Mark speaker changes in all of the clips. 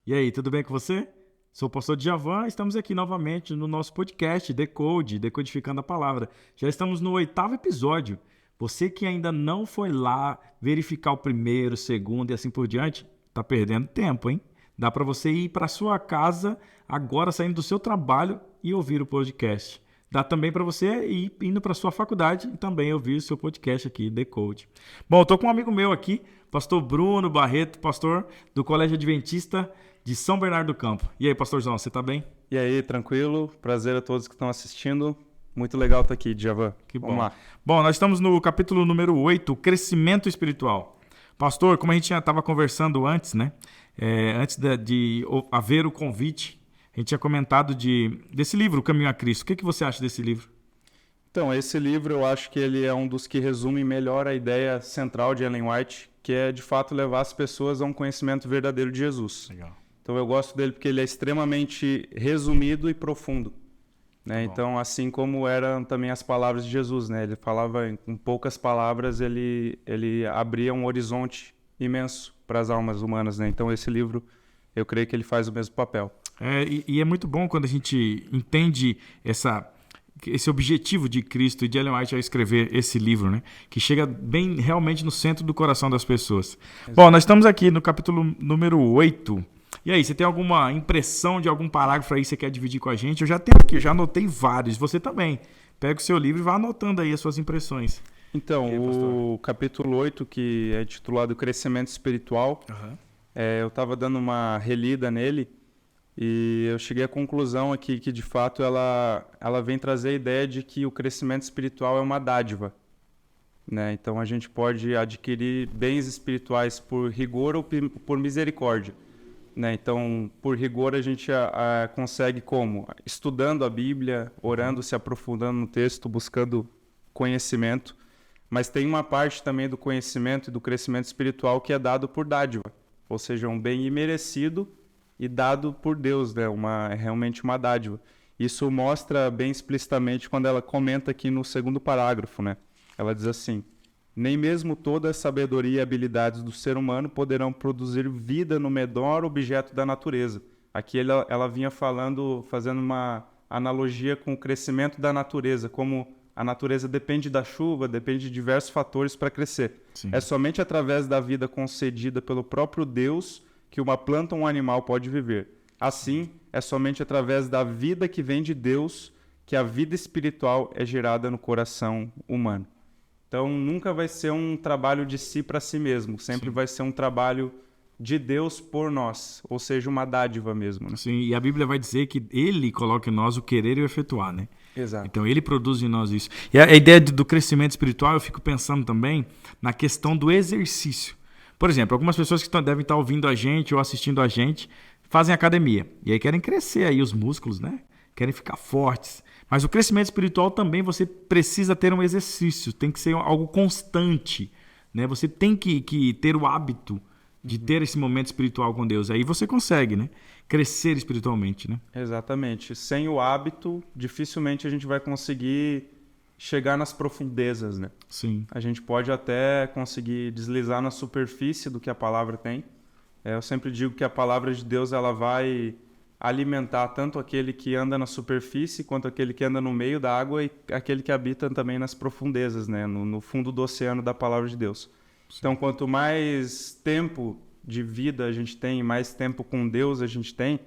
Speaker 1: E aí, tudo bem com você? Sou o pastor Djavan, estamos aqui novamente no nosso podcast Decode, Decodificando a Palavra. Já estamos no 8º episódio. Você que ainda não foi lá verificar o primeiro, o segundo e assim por diante, tá perdendo tempo, hein? Dá para você ir para sua casa agora, saindo do seu trabalho e ouvir o podcast. Dá também para você ir indo para sua faculdade e também ouvir o seu podcast aqui, Decode. Bom, eu tô com um amigo meu aqui, pastor Bruno Barreto, pastor do Colégio Adventista de São Bernardo do Campo. E aí, pastorzão, você tá bem?
Speaker 2: E aí, tranquilo? Prazer a todos que estão assistindo. Muito legal estar aqui, Djavan.
Speaker 1: Que
Speaker 2: Vamos
Speaker 1: bom.
Speaker 2: lá.
Speaker 1: Bom, nós estamos no capítulo número 8, crescimento espiritual. Pastor, como a gente já estava conversando antes, né? Antes de haver o convite, a gente tinha comentado desse livro, O Caminho a Cristo. O que você acha desse livro?
Speaker 2: Então, esse livro eu acho que ele é um dos que resume melhor a ideia central de Ellen White, que é de fato levar as pessoas a um conhecimento verdadeiro de Jesus.
Speaker 1: Legal.
Speaker 2: Então, eu gosto dele porque ele é extremamente resumido e profundo, né?
Speaker 1: Bom.
Speaker 2: Então, assim como eram também as palavras de Jesus, né? Ele falava com poucas palavras, ele abria um horizonte imenso para as almas humanas, né? Então, esse livro, eu creio que ele faz o mesmo papel.
Speaker 1: E é muito bom quando a gente entende esse objetivo de Cristo e de Ellen White ao escrever esse livro, né? Que chega bem realmente no centro do coração das pessoas.
Speaker 2: Exato.
Speaker 1: Bom, nós estamos aqui no capítulo número 8. E aí, você tem alguma impressão de algum parágrafo aí que você quer dividir com a gente? Eu já tenho aqui, eu já anotei vários. Você também. Pega o seu livro e vá anotando aí as suas impressões.
Speaker 2: Então,
Speaker 1: Ok, pastor?
Speaker 2: o capítulo 8, que é titulado Crescimento Espiritual,
Speaker 1: Aham.
Speaker 2: eu estava dando uma relida nele e eu cheguei à conclusão aqui que, de fato, ela vem trazer a ideia de que o crescimento espiritual é uma dádiva, né? Então, a gente pode adquirir bens espirituais por rigor ou por misericórdia, né? Então, por rigor, a gente consegue como? Estudando a Bíblia, orando, se aprofundando no texto, buscando conhecimento. Mas tem uma parte também do conhecimento e do crescimento espiritual que é dado por dádiva, ou seja, um bem imerecido e dado por Deus, né? É realmente uma dádiva. Isso mostra bem explicitamente quando ela comenta aqui no segundo parágrafo, né? Ela diz assim: nem mesmo toda a sabedoria e habilidades do ser humano poderão produzir vida no menor objeto da natureza. Aqui ela vinha fazendo uma analogia com o crescimento da natureza, como a natureza depende da chuva, depende de diversos fatores para crescer.
Speaker 1: Sim.
Speaker 2: É somente através da vida concedida pelo próprio Deus que uma planta ou um animal pode viver. Assim, é somente através da vida que vem de Deus que a vida espiritual é gerada no coração humano. Então, nunca vai ser um trabalho de si para si mesmo. Sempre
Speaker 1: Sim.
Speaker 2: vai ser um trabalho de Deus por nós, ou seja, uma dádiva mesmo, né?
Speaker 1: Sim, e a Bíblia vai dizer que ele coloca em nós o querer e o efetuar, né?
Speaker 2: Exato.
Speaker 1: Então ele produz em nós isso. E a ideia do crescimento espiritual, eu fico pensando também na questão do exercício. Por exemplo, algumas pessoas que devem estar ouvindo a gente ou assistindo a gente fazem academia. E aí querem crescer aí os músculos, né? Querem ficar fortes. Mas o crescimento espiritual também você precisa ter um exercício. Tem que ser algo constante, né? Você tem que ter o hábito de ter esse momento espiritual com Deus. Aí você consegue, né? Crescer espiritualmente, né?
Speaker 2: Exatamente. Sem o hábito, dificilmente a gente vai conseguir chegar nas profundezas, né?
Speaker 1: Sim.
Speaker 2: A gente pode até conseguir deslizar na superfície do que a palavra tem. Eu sempre digo que a palavra de Deus ela vai alimentar tanto aquele que anda na superfície quanto aquele que anda no meio da água e aquele que habita também nas profundezas, né? No fundo do oceano da palavra de Deus. Sim. Então, quanto mais tempo de vida a gente tem, mais tempo com Deus a gente tem,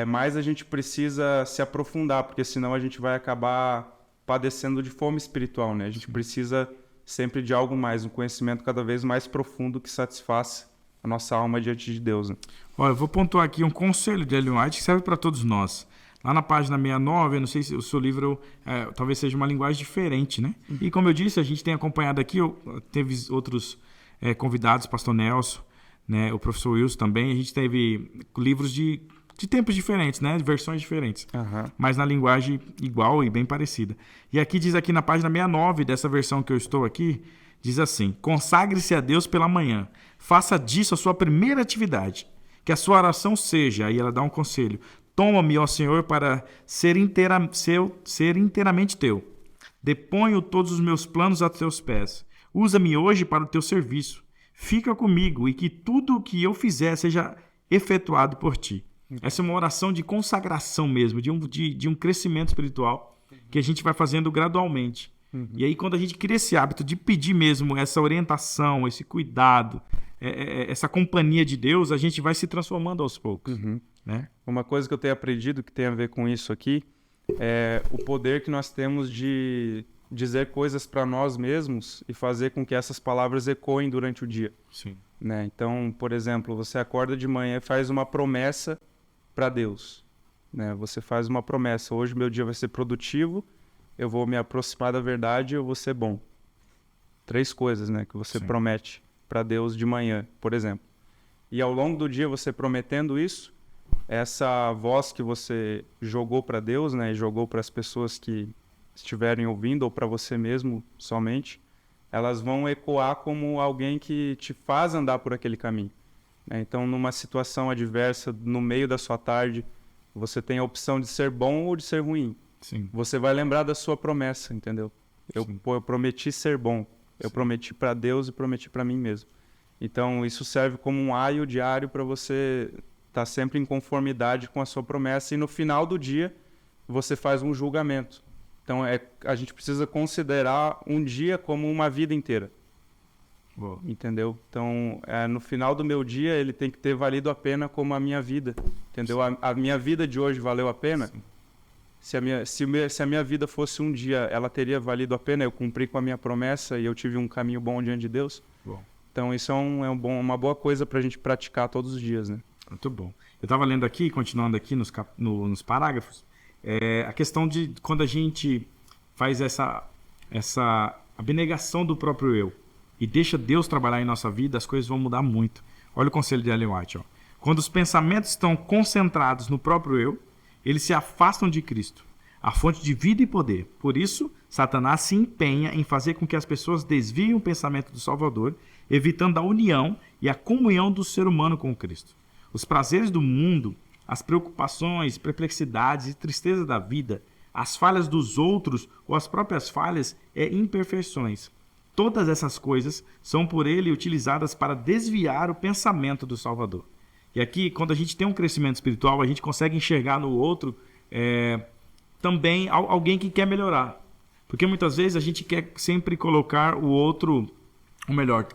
Speaker 2: mais a gente precisa se aprofundar, porque senão a gente vai acabar padecendo de fome espiritual, né? A gente precisa sempre de algo mais, um conhecimento cada vez mais profundo que satisfaça a nossa alma diante de Deus, né?
Speaker 1: Olha, eu vou pontuar aqui um conselho de Ellen White que serve para todos nós. Lá na página 69, eu não sei se o seu livro talvez seja uma linguagem diferente, né? E como eu disse, a gente tem acompanhado aqui, teve outros convidados, pastor Nelson, né? O professor Wilson também, a gente teve livros de tempos diferentes, né? De versões diferentes, mas na linguagem igual e bem parecida. E aqui diz aqui na página 69 dessa versão que eu estou aqui, diz assim: consagre-se a Deus pela manhã, faça disso a sua primeira atividade, que a sua oração seja, aí ela dá um conselho: toma-me, ó Senhor, para ser inteiramente teu. Deponho todos os meus planos a teus pés. Usa-me hoje para o teu serviço. Fica comigo e que tudo o que eu fizer seja efetuado por ti. Essa é uma oração de consagração mesmo, de um crescimento espiritual que a gente vai fazendo gradualmente. E aí, quando a gente cria esse hábito de pedir mesmo essa orientação, esse cuidado, essa companhia de Deus, a gente vai se transformando aos poucos. Né?
Speaker 2: Uma coisa que eu tenho aprendido que tem a ver com isso aqui é o poder que nós temos de dizer coisas para nós mesmos e fazer com que essas palavras ecoem durante o dia.
Speaker 1: Sim.
Speaker 2: Né? Então, por exemplo, você acorda de manhã e faz uma promessa para Deus. Né? Você faz uma promessa: hoje meu dia vai ser produtivo, eu vou me aproximar da verdade, eu vou ser bom. 3 coisas, né, que você promete para Deus de manhã, por exemplo. E ao longo do dia, você prometendo isso, essa voz que você jogou para Deus, né, e jogou para as pessoas que estiverem ouvindo, ou para você mesmo somente, elas vão ecoar como alguém que te faz andar por aquele caminho. Né? Então, numa situação adversa, no meio da sua tarde, você tem a opção de ser bom ou de ser ruim.
Speaker 1: Sim.
Speaker 2: Você vai lembrar da sua promessa, entendeu? Eu prometi ser bom. Eu prometi para Deus e prometi para mim mesmo. Então, isso serve como um aio diário para você estar sempre em conformidade com a sua promessa. E no final do dia, você faz um julgamento. Então, a gente precisa considerar um dia como uma vida inteira.
Speaker 1: Boa.
Speaker 2: Entendeu? Então, no final do meu dia, ele tem que ter valido a pena como a minha vida. Entendeu? A minha vida de hoje valeu a pena?
Speaker 1: Sim.
Speaker 2: Se a minha vida fosse um dia, ela teria valido a pena, eu cumpri com a minha promessa e eu tive um caminho bom diante de Deus.
Speaker 1: Bom.
Speaker 2: Então isso é uma boa coisa para a gente praticar todos os dias, né?
Speaker 1: Muito bom. Eu estava lendo aqui, continuando aqui nos parágrafos, a questão de quando a gente faz essa abnegação do próprio eu e deixa Deus trabalhar em nossa vida, as coisas vão mudar muito. Olha o conselho de Ellen White. Ó. Quando os pensamentos estão concentrados no próprio eu, eles se afastam de Cristo, a fonte de vida e poder. Por isso, Satanás se empenha em fazer com que as pessoas desviem o pensamento do Salvador, evitando a união e a comunhão do ser humano com Cristo. Os prazeres do mundo, as preocupações, perplexidades e tristeza da vida, as falhas dos outros ou as próprias falhas e imperfeições. Todas essas coisas são por ele utilizadas para desviar o pensamento do Salvador. E aqui, quando a gente tem um crescimento espiritual, a gente consegue enxergar no outro também alguém que quer melhorar. Porque muitas vezes a gente quer sempre colocar o outro, ou melhor,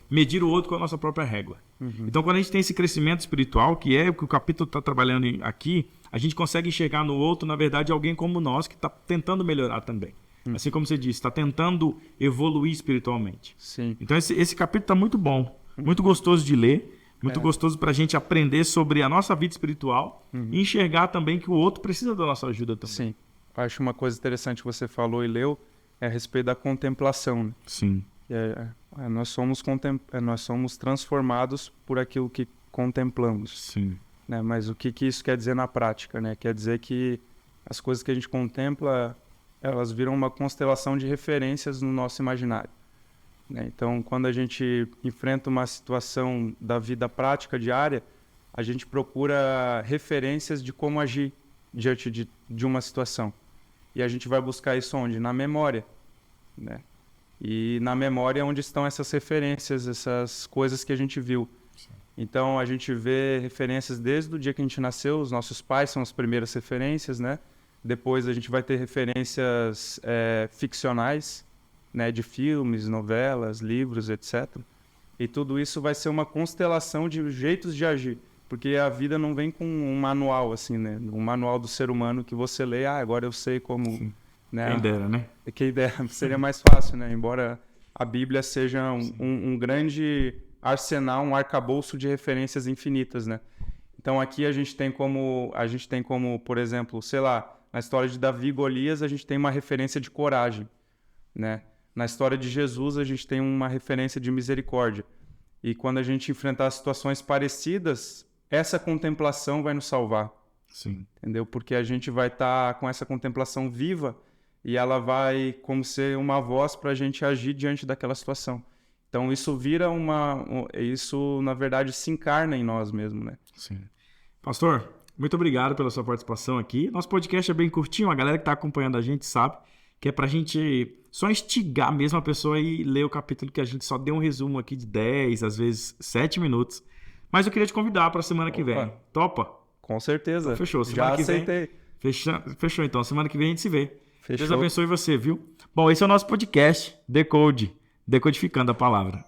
Speaker 1: medir o outro com a nossa própria régua. Então, quando a gente tem esse crescimento espiritual, que é o que o capítulo está trabalhando aqui, a gente consegue enxergar no outro, na verdade, alguém como nós que está tentando melhorar também. Assim como você disse, está tentando evoluir espiritualmente.
Speaker 2: Sim.
Speaker 1: Então, esse capítulo está muito bom, muito gostoso de ler. Muito gostoso para a gente aprender sobre a nossa vida espiritual e enxergar também que o outro precisa da nossa ajuda também.
Speaker 2: Sim. Acho uma coisa interessante que você falou e leu a respeito da contemplação. Né?
Speaker 1: Sim.
Speaker 2: Nós somos transformados por aquilo que contemplamos.
Speaker 1: Sim.
Speaker 2: Né? Mas o que isso quer dizer na prática? Né? Quer dizer que as coisas que a gente contempla, elas viram uma constelação de referências no nosso imaginário. Então, quando a gente enfrenta uma situação da vida prática diária, a gente procura referências de como agir diante de uma situação. E a gente vai buscar isso onde? Na memória. Né? E na memória é onde estão essas referências, essas coisas que a gente viu. Sim. Então, a gente vê referências desde o dia que a gente nasceu, os nossos pais são as primeiras referências, né? Depois a gente vai ter referências ficcionais, né, de filmes, novelas, livros, etc. E tudo isso vai ser uma constelação de jeitos de agir, porque a vida não vem com um manual assim, né, um manual do ser humano que você lê, agora eu sei como,
Speaker 1: Sim.
Speaker 2: né?
Speaker 1: Quem dera, né?
Speaker 2: Quem dera, seria mais fácil, né? Embora a Bíblia seja um grande arsenal, um arcabouço de referências infinitas, né? Então aqui a gente tem como, por exemplo, sei lá, na história de Davi e Golias a gente tem uma referência de coragem, né? Na história de Jesus, a gente tem uma referência de misericórdia. E quando a gente enfrentar situações parecidas, essa contemplação vai nos salvar.
Speaker 1: Sim.
Speaker 2: Entendeu? Porque a gente vai estar com essa contemplação viva e ela vai como ser uma voz para a gente agir diante daquela situação. Então, isso vira isso, na verdade, se encarna em nós mesmos, né?
Speaker 1: Sim. Pastor, muito obrigado pela sua participação aqui. Nosso podcast é bem curtinho, a galera que está acompanhando a gente sabe que é pra gente só instigar mesmo a pessoa e ler o capítulo que a gente só deu um resumo aqui de 10, às vezes 7 minutos, Mas eu queria te convidar para a semana que
Speaker 2: Opa.
Speaker 1: vem. Topa?
Speaker 2: Com certeza.
Speaker 1: Então, fechou. Semana
Speaker 2: Já
Speaker 1: que
Speaker 2: aceitei.
Speaker 1: Vem, fechou então. Semana que vem a gente se vê.
Speaker 2: Fechou.
Speaker 1: Deus abençoe você, viu? Bom, esse é o nosso podcast, Decode, decodificando a palavra.